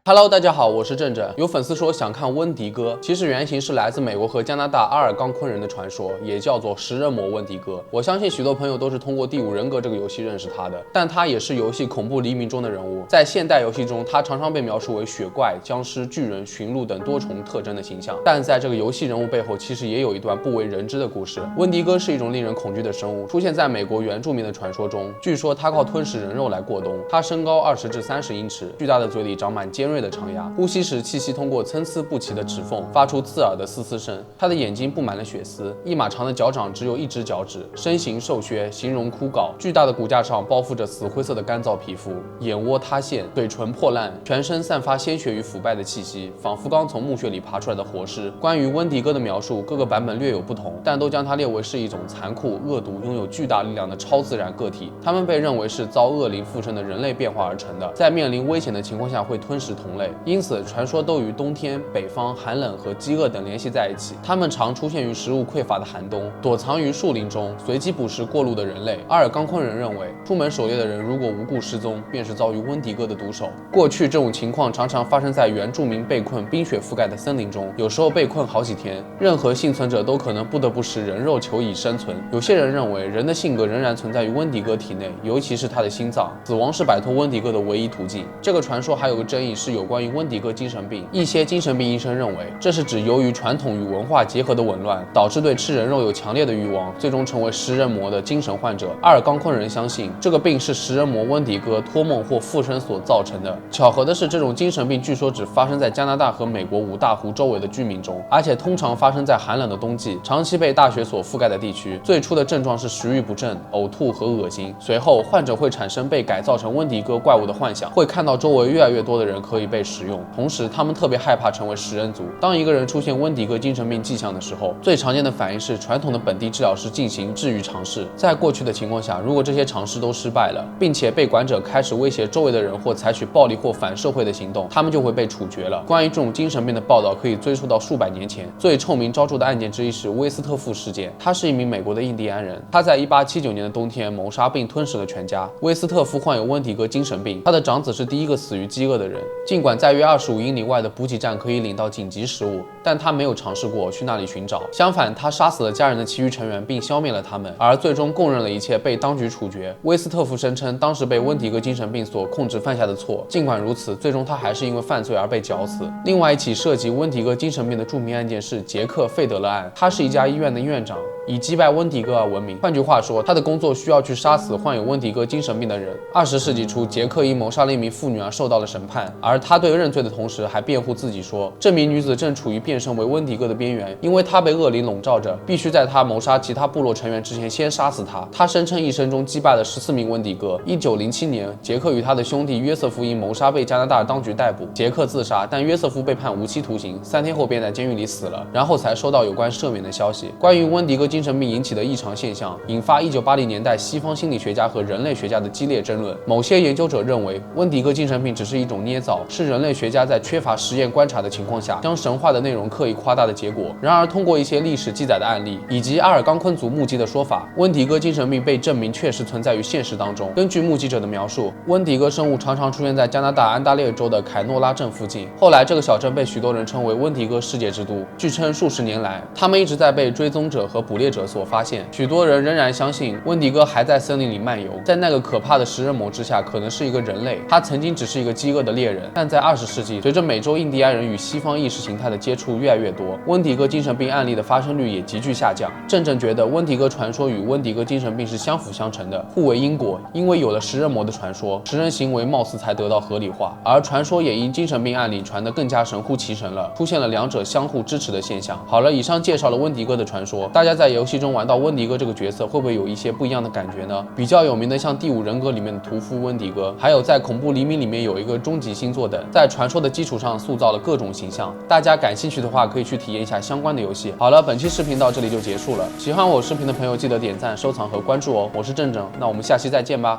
Hello， 大家好，我是正正。有粉丝说想看温迪哥，其实原型是来自美国和加拿大阿尔冈昆人的传说，也叫做食人魔温迪哥。我相信许多朋友都是通过《第五人格》这个游戏认识他的，但他也是游戏恐怖黎明中的人物。在现代游戏中，他常常被描述为雪怪、僵尸、巨人、驯鹿等多重特征的形象。但在这个游戏人物背后，其实也有一段不为人知的故事。温迪哥是一种令人恐惧的生物，出现在美国原住民的传说中。据说他靠吞食人肉来过冬。他身高20至30英尺，巨大的嘴里长满尖锐的长牙，呼吸时气息通过参差不齐的齿缝发出刺耳的嘶嘶声。他的眼睛布满了血丝，一马长的脚掌只有一只脚趾，身形瘦削，形容枯槁。巨大的骨架上包覆着死灰色的干燥皮肤，眼窝塌陷，嘴唇破烂，全身散发鲜血与腐败的气息，仿佛刚从墓穴里爬出来的活尸。关于温迪哥的描述，各个版本略有不同，但都将他列为是一种残酷、恶毒、拥有巨大力量的超自然个体。他们被认为是遭恶灵附身的人类变化而成的，在面临危险的情况下会吞噬同类，因此传说都与冬天、北方寒冷和饥饿等联系在一起。它们常出现于食物匮乏的寒冬，躲藏于树林中，随机捕食过路的人类。阿尔冈昆人认为，出门狩猎的人如果无故失踪，便是遭遇温迪哥的毒手。过去这种情况常常发生在原住民被困冰雪覆盖的森林中，有时候被困好几天，任何幸存者都可能不得不食人肉求以生存。有些人认为，人的性格仍然存在于温迪哥体内，尤其是他的心脏，死亡是摆脱温迪哥的唯一途径。这个传说还有个争议是有关于温迪哥精神病。一些精神病医生认为，这是指由于传统与文化结合的紊乱，导致对吃人肉有强烈的欲望，最终成为食人魔的精神患者。阿尔冈昆人相信，这个病是食人魔温迪哥托梦或附身所造成的。巧合的是，这种精神病据说只发生在加拿大和美国五大湖周围的居民中，而且通常发生在寒冷的冬季，长期被大雪所覆盖的地区。最初的症状是食欲不振、呕吐和恶心，随后患者会产生被改造成温迪哥怪物的幻想，会看到周围越来越多的人可以被食用，同时他们特别害怕成为食人族。当一个人出现温迪哥精神病迹象的时候，最常见的反应是传统的本地治疗师进行治愈尝试。在过去的情况下，如果这些尝试都失败了，并且被管者开始威胁周围的人或采取暴力或反社会的行动，他们就会被处决了。关于这种精神病的报道可以追溯到数百年前，最臭名昭著的案件之一是威斯特富事件。他是一名美国的印第安人，他在1879年的冬天谋杀并吞噬了全家。威斯特夫患有温迪哥精神病，他的长子是第一个死于饥饿的人。尽管在约25英里外的补给站可以领到紧急食物，但他没有尝试过去那里寻找。相反，他杀死了家人的其余成员并消灭了他们，而最终供认了一切，被当局处决。威斯特夫声称当时被温迪哥精神病所控制犯下的错，尽管如此，最终他还是因为犯罪而被绞死。另外一起涉及温迪哥精神病的著名案件是杰克·费德勒案，他是一家医院的院长，以击败温迪哥而闻名。换句话说，他的工作需要去杀死患有温迪哥精神病的人。20世纪初，杰克因谋杀了一名妇女而受到了审判，而他对认罪的同时还辩护自己说，这名女子正处于变身为温迪哥的边缘，因为她被恶灵笼罩着，必须在她谋杀其他部落成员之前先杀死她。他声称一生中击败了14名温迪哥。1907年，杰克与他的兄弟约瑟夫因谋杀被加拿大当局逮捕，杰克自杀，但约瑟夫被判无期徒刑，3天后便在监狱里死了，然后才收到有关赦免的消息。关于温迪哥精神病引起的异常现象，引发1980年代西方心理学家和人类学家的激烈争论。某些研究者认为，温迪哥精神病只是一种捏造，是人类学家在缺乏实验观察的情况下，将神话的内容刻意夸大的结果。然而，通过一些历史记载的案例，以及阿尔冈昆族目击的说法，温迪哥精神病被证明确实存在于现实当中。根据目击者的描述，温迪哥生物常常出现在加拿大安大略州的凯诺拉镇附近。后来，这个小镇被许多人称为温迪哥世界之都。据称，数十年来，他们一直在被追踪者和捕猎者所发现。许多人仍然相信温迪哥还在森林里漫游，在那个可怕的食人魔之下，可能是一个人类。他曾经只是一个饥饿的猎人，但在20世纪，随着美洲印第安人与西方意识形态的接触越来越多，温迪哥精神病案例的发生率也急剧下降。正正觉得温迪哥传说与温迪哥精神病是相辅相成的，互为因果。因为有了食人魔的传说，食人行为貌似才得到合理化，而传说也因精神病案例传得更加神乎其神了，出现了两者相互支持的现象。好了，以上介绍了温迪哥的传说，大家在游戏中玩到温迪哥这个角色，会不会有一些不一样的感觉呢？比较有名的像《第五人格》里面的屠夫温迪哥，还有在《恐怖黎明》里面有一个终极星座等，在传说的基础上塑造了各种形象。大家感兴趣的话，可以去体验一下相关的游戏。好了，本期视频到这里就结束了。喜欢我视频的朋友，记得点赞、收藏和关注哦。我是正正，那我们下期再见吧。